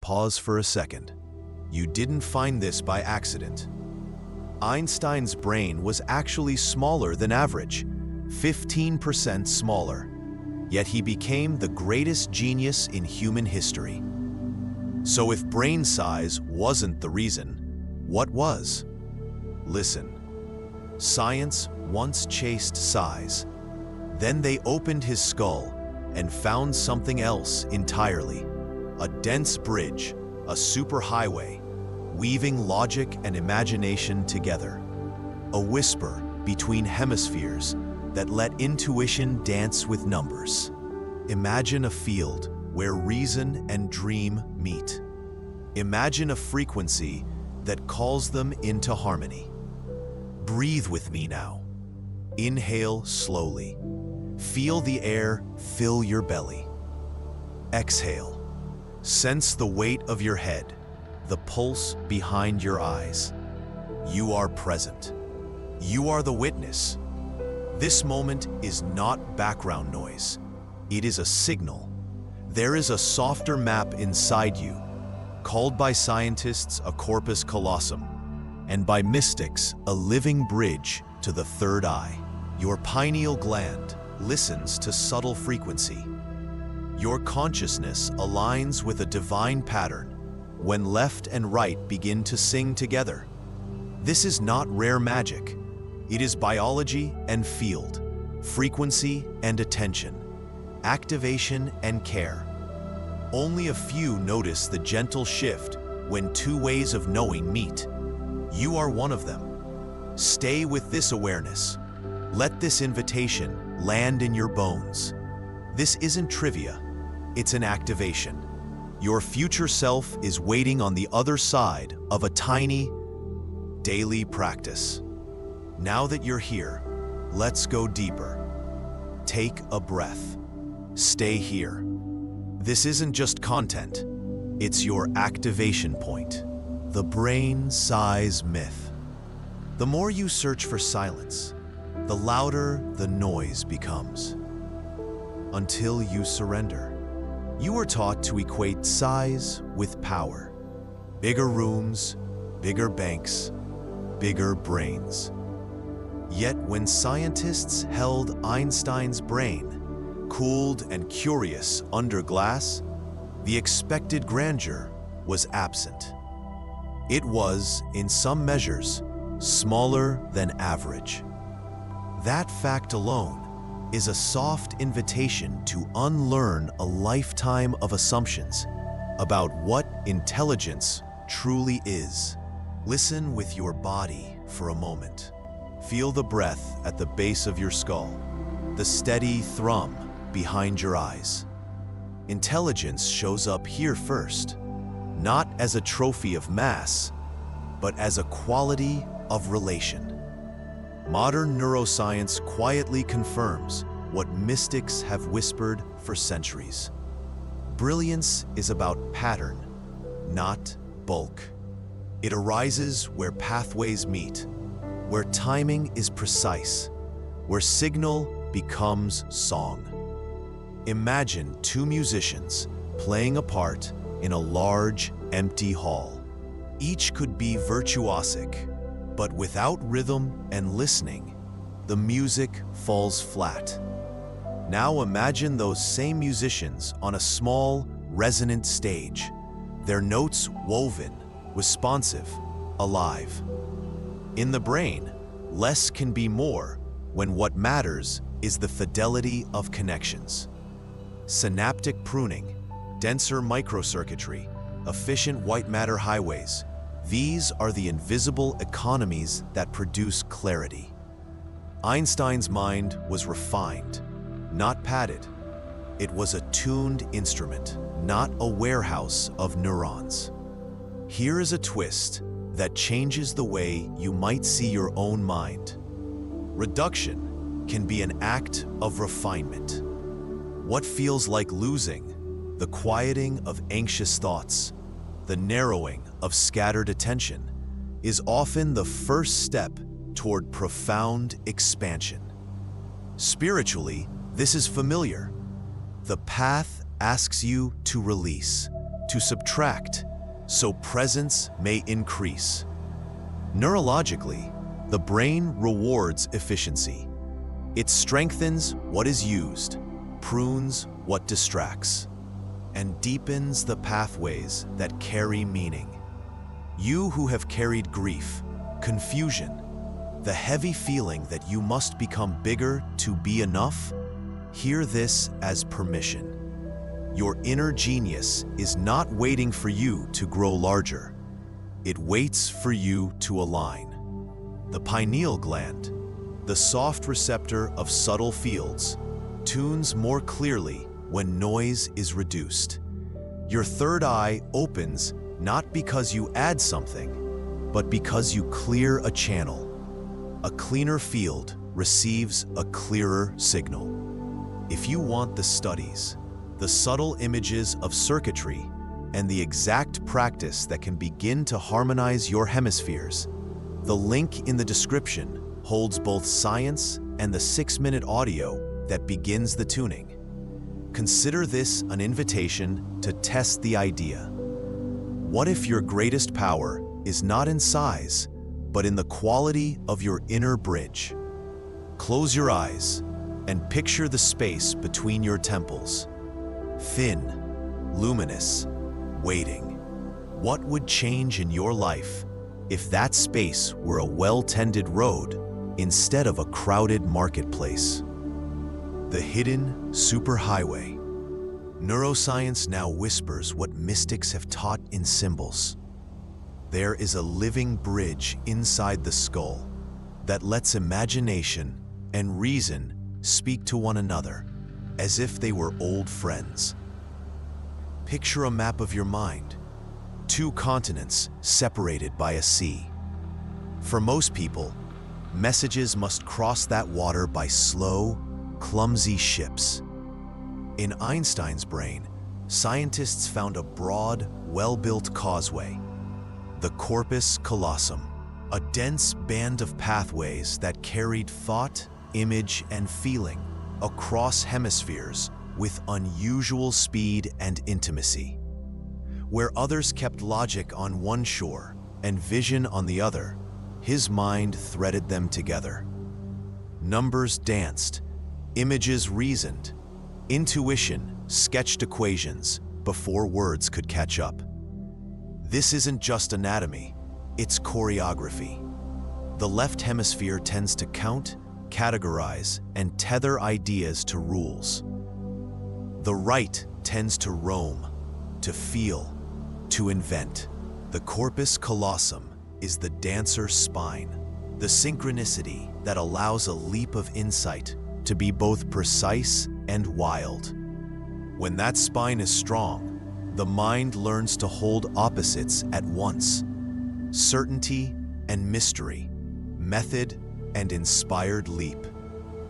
pause for a second. You didn't find this by accident. Einstein's brain was actually smaller than average, 15% smaller. Yet he became the greatest genius in human history. So if brain size wasn't the reason, what was? Listen. Science once chased size. Then they opened his skull and found something else entirely. A dense bridge, a superhighway, weaving logic and imagination together. A whisper between hemispheres that let intuition dance with numbers. Imagine a field where reason and dream meet. Imagine a frequency that calls them into harmony. Breathe with me now. Inhale slowly. Feel the air fill your belly. Exhale. Sense the weight of your head, the pulse behind your eyes. You are present. You are the witness. This moment is not background noise. It is a signal. There is a softer map inside you, called by scientists a corpus callosum, and by mystics a living bridge to the third eye. Your pineal gland listens to subtle frequency. Your consciousness aligns with a divine pattern when left and right begin to sing together. This is not rare magic. It is biology and field, frequency and attention, activation and care. Only a few notice the gentle shift when two ways of knowing meet. You are one of them. Stay with this awareness. Let this invitation land in your bones. This isn't trivia, it's an activation. Your future self is waiting on the other side of a tiny, daily practice. Now that you're here, let's go deeper. Take a breath. Stay here. This isn't just content, it's your activation point. The brain size myth. The more you search for silence, the louder the noise becomes. Until you surrender. You are taught to equate size with power. Bigger rooms, bigger banks, bigger brains. Yet when scientists held Einstein's brain, cooled and curious under glass, the expected grandeur was absent. It was, in some measures, smaller than average. That fact alone is a soft invitation to unlearn a lifetime of assumptions about what intelligence truly is. Listen with your body for a moment. Feel the breath at the base of your skull, the steady thrum behind your eyes. Intelligence shows up here first, not as a trophy of mass, but as a quality of relation. Modern neuroscience quietly confirms what mystics have whispered for centuries. Brilliance is about pattern, not bulk. It arises where pathways meet, where timing is precise, where signal becomes song. Imagine two musicians playing a part in a large, empty hall. Each could be virtuosic, but without rhythm and listening, the music falls flat. Now imagine those same musicians on a small, resonant stage, their notes woven, responsive, alive. In the brain, less can be more when what matters is the fidelity of connections. Synaptic pruning, denser microcircuitry, efficient white matter highways, these are the invisible economies that produce clarity. Einstein's mind was refined, not padded. It was a tuned instrument, not a warehouse of neurons. Here is a twist that changes the way you might see your own mind. Reduction can be an act of refinement. What feels like losing, the quieting of anxious thoughts, the narrowing of scattered attention, is often the first step toward profound expansion. Spiritually, this is familiar. The path asks you to release, to subtract, so presence may increase. Neurologically, the brain rewards efficiency. It strengthens what is used, prunes what distracts, and deepens the pathways that carry meaning. You who have carried grief, confusion, the heavy feeling that you must become bigger to be enough, hear this as permission. Your inner genius is not waiting for you to grow larger. It waits for you to align. The pineal gland, the soft receptor of subtle fields, tunes more clearly when noise is reduced. Your third eye opens not because you add something, but because you clear a channel. A cleaner field receives a clearer signal. If you want the studies, the subtle images of circuitry, and the exact practice that can begin to harmonize your hemispheres, the link in the description holds both science and the 6-minute audio that begins the tuning. Consider this an invitation to test the idea. What if your greatest power is not in size, but in the quality of your inner bridge? Close your eyes and picture the space between your temples. Thin, luminous, waiting. What would change in your life if that space were a well-tended road instead of a crowded marketplace? The hidden superhighway. Neuroscience now whispers what mystics have taught in symbols. There is a living bridge inside the skull that lets imagination and reason speak to one another as if they were old friends. Picture a map of your mind, 2 continents separated by a sea. For most people, messages must cross that water by slow, clumsy ships. In Einstein's brain, scientists found a broad, well-built causeway, the corpus callosum, a dense band of pathways that carried thought, image, and feeling across hemispheres with unusual speed and intimacy. Where others kept logic on one shore and vision on the other, his mind threaded them together. Numbers danced, images reasoned, intuition sketched equations before words could catch up. This isn't just anatomy, it's choreography. The left hemisphere tends to count, categorize, and tether ideas to rules. The right tends to roam, to feel, to invent. The corpus callosum is the dancer's spine, the synchronicity that allows a leap of insight to be both precise and wild. When that spine is strong, the mind learns to hold opposites at once: certainty and mystery, method and inspired leap.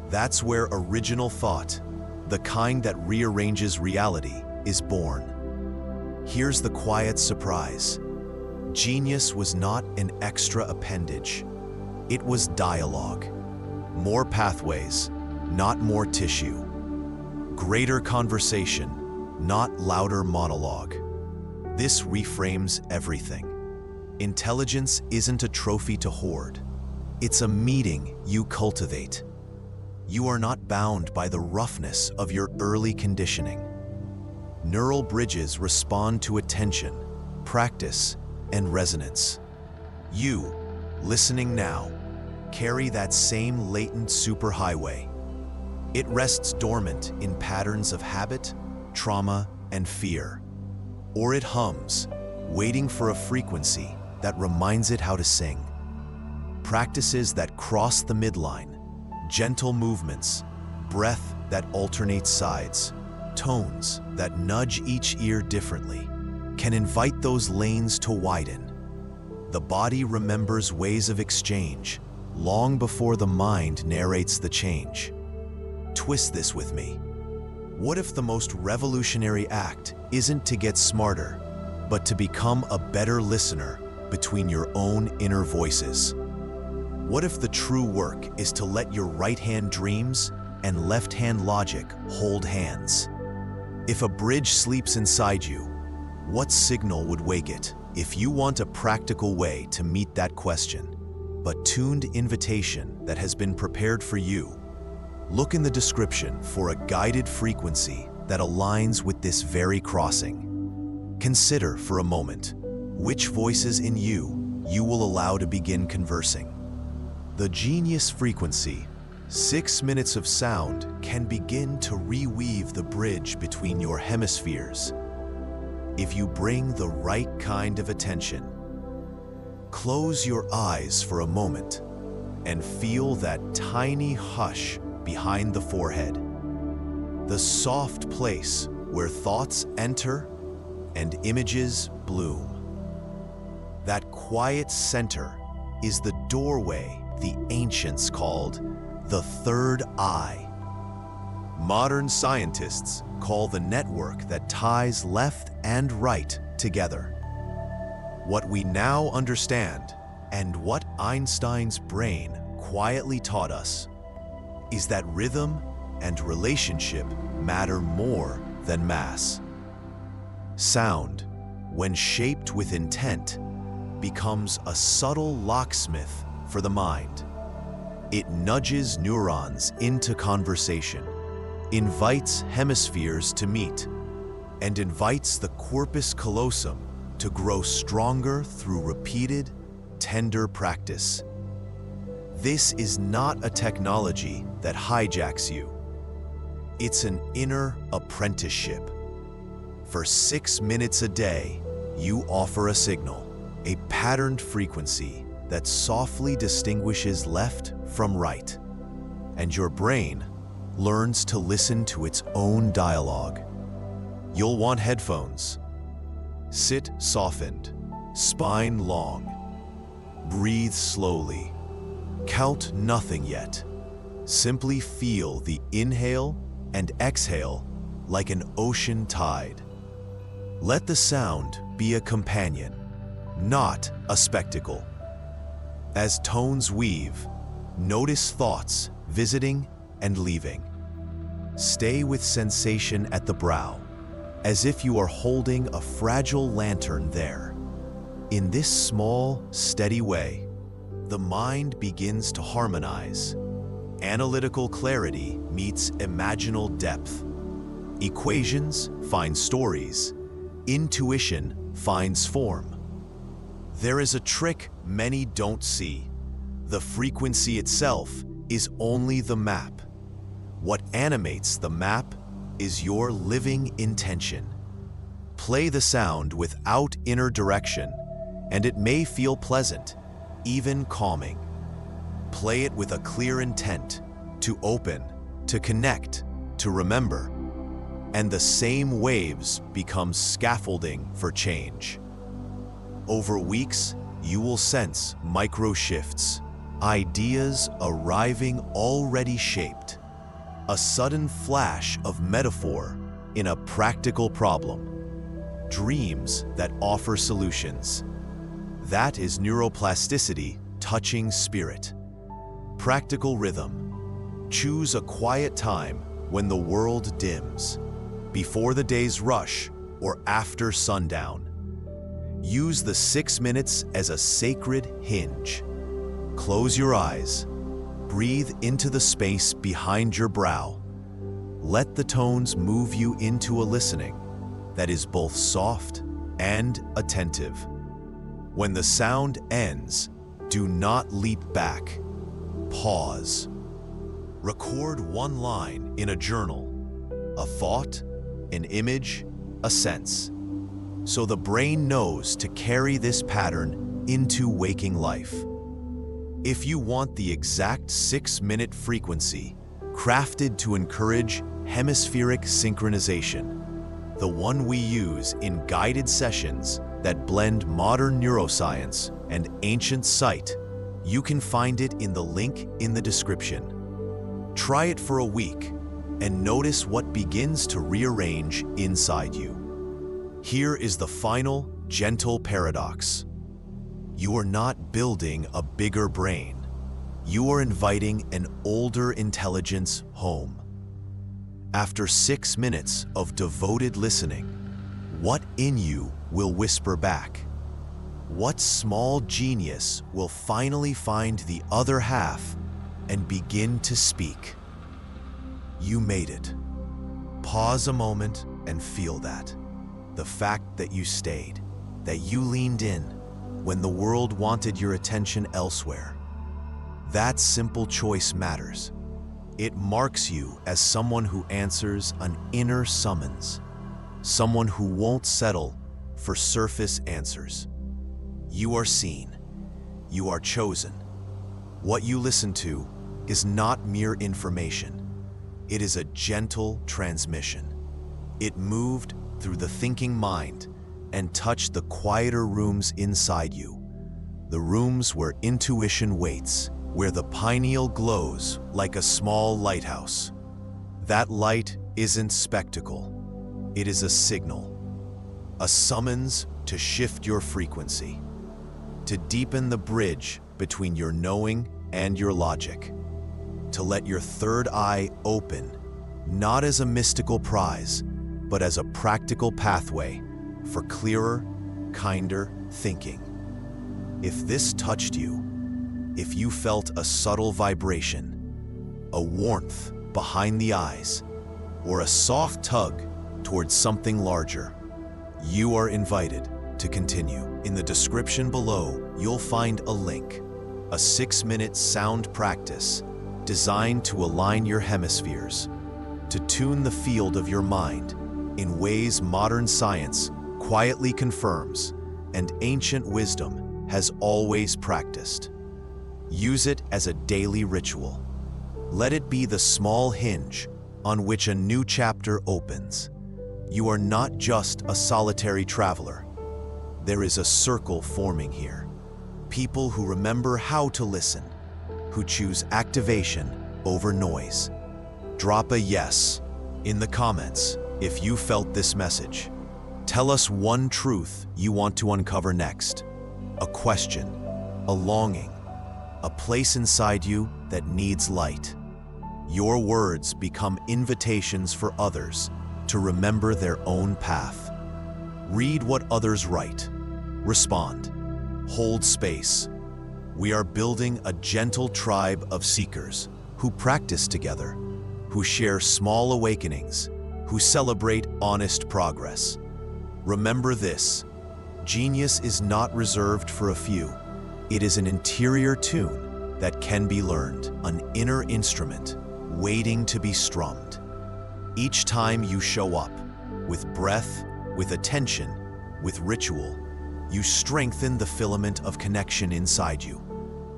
That's where original thought, the kind that rearranges reality, is born. Here's the quiet surprise. Genius was not an extra appendage. It was dialogue. More pathways, not more tissue. Greater conversation, not louder monologue. This reframes everything. Intelligence isn't a trophy to hoard. It's a meeting you cultivate. You are not bound by the roughness of your early conditioning. Neural bridges respond to attention, practice, and resonance. You, listening now, carry that same latent superhighway. It rests dormant in patterns of habit, trauma, and fear. Or it hums, waiting for a frequency that reminds it how to sing. Practices that cross the midline, gentle movements, breath that alternates sides, tones that nudge each ear differently, can invite those lanes to widen. The body remembers ways of exchange long before the mind narrates the change. Twist this with me. What if the most revolutionary act isn't to get smarter, but to become a better listener between your own inner voices? What if the true work is to let your right-hand dreams and left-hand logic hold hands? If a bridge sleeps inside you, What signal would wake it? If you want a practical way to meet that question, but tuned invitation that has been prepared for you, look in the description for a guided frequency that aligns with this very crossing. Consider for a moment which voices in you will allow to begin conversing. The genius frequency, 6 minutes of sound, can begin to reweave the bridge between your hemispheres. If you bring the right kind of attention, close your eyes for a moment and feel that tiny hush behind the forehead, the soft place where thoughts enter and images bloom. That quiet center is the doorway the ancients called the third eye. Modern scientists call the network that ties left and right together. What we now understand, and what Einstein's brain quietly taught us, is that rhythm and relationship matter more than mass. Sound, when shaped with intent, becomes a subtle locksmith for the mind. It nudges neurons into conversation, invites hemispheres to meet, and invites the corpus callosum to grow stronger through repeated, tender practice. This is not a technology that hijacks you. It's an inner apprenticeship. For 6 minutes a day, you offer a signal, a patterned frequency that softly distinguishes left from right, and your brain learns to listen to its own dialogue. You'll want headphones. Sit softened, spine long. Breathe slowly. Count nothing yet. Simply feel the inhale and exhale like an ocean tide. Let the sound be a companion, not a spectacle. As tones weave, notice thoughts visiting and leaving. Stay with sensation at the brow, as if you are holding a fragile lantern there. In this small, steady way, the mind begins to harmonize. Analytical clarity meets imaginal depth. Equations find stories. Intuition finds form. There is a trick many don't see. The frequency itself is only the map. What animates the map is your living intention. Play the sound without inner direction, and it may feel pleasant, even calming. Play it with a clear intent to open, to connect, to remember, and the same waves become scaffolding for change. Over weeks, you will sense micro shifts, ideas arriving already shaped, a sudden flash of metaphor in a practical problem, dreams that offer solutions. That is neuroplasticity touching spirit. Practical rhythm. Choose a quiet time when the world dims, before the day's rush or after sundown. Use the 6 minutes as a sacred hinge. Close your eyes. Breathe into the space behind your brow. Let the tones move you into a listening that is both soft and attentive. When the sound ends, do not leap back. Pause. Record one line in a journal, a thought, an image, a sense, so the brain knows to carry this pattern into waking life. If you want the exact 6-minute frequency crafted to encourage hemispheric synchronization, the one we use in guided sessions that blend modern neuroscience and ancient sight, you can find it in the link in the description. Try it for a week and notice what begins to rearrange inside you. Here is the final, gentle paradox. You are not building a bigger brain. You are inviting an older intelligence home. After 6 minutes of devoted listening, What in you will whisper back? What small genius will finally find the other half and begin to speak? You made it. Pause a moment and feel that. The fact that you stayed, that you leaned in when the world wanted your attention elsewhere. That simple choice matters. It marks you as someone who answers an inner summons, someone who won't settle for surface answers. You are seen. You are chosen. What you listen to is not mere information. It is a gentle transmission. It moved through the thinking mind and touched the quieter rooms inside you, the rooms where intuition waits, where the pineal glows like a small lighthouse. That light isn't spectacle. It is a signal, a summons to shift your frequency, to deepen the bridge between your knowing and your logic, to let your third eye open, not as a mystical prize, but as a practical pathway for clearer, kinder thinking. If this touched you, if you felt a subtle vibration, a warmth behind the eyes, or a soft tug towards something larger, you are invited to continue. In the description below, you'll find a link, a 6-minute sound practice designed to align your hemispheres, to tune the field of your mind in ways modern science quietly confirms and ancient wisdom has always practiced. Use it as a daily ritual. Let it be the small hinge on which a new chapter opens. You are not just a solitary traveler. There is a circle forming here. People who remember how to listen, who choose activation over noise. Drop a yes in the comments if you felt this message. Tell us one truth you want to uncover next, a question, a longing, a place inside you that needs light. Your words become invitations for others to remember their own path. Read what others write. Respond. Hold space. We are building a gentle tribe of seekers who practice together, who share small awakenings, who celebrate honest progress. Remember this: genius is not reserved for a few. It is an interior tune that can be learned, an inner instrument waiting to be strummed. Each time you show up, with breath, with attention, with ritual, you strengthen the filament of connection inside you.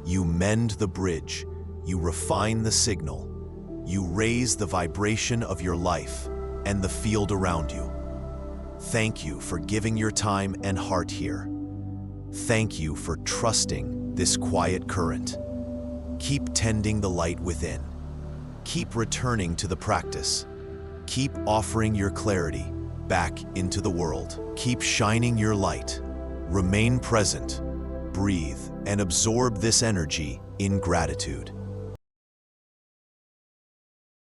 You mend the bridge, you refine the signal, you raise the vibration of your life and the field around you. Thank you for giving your time and heart here. Thank you for trusting this quiet current. Keep tending the light within. Keep returning to the practice. Keep offering your clarity back into the world. Keep shining your light. Remain present, breathe, and absorb this energy in gratitude.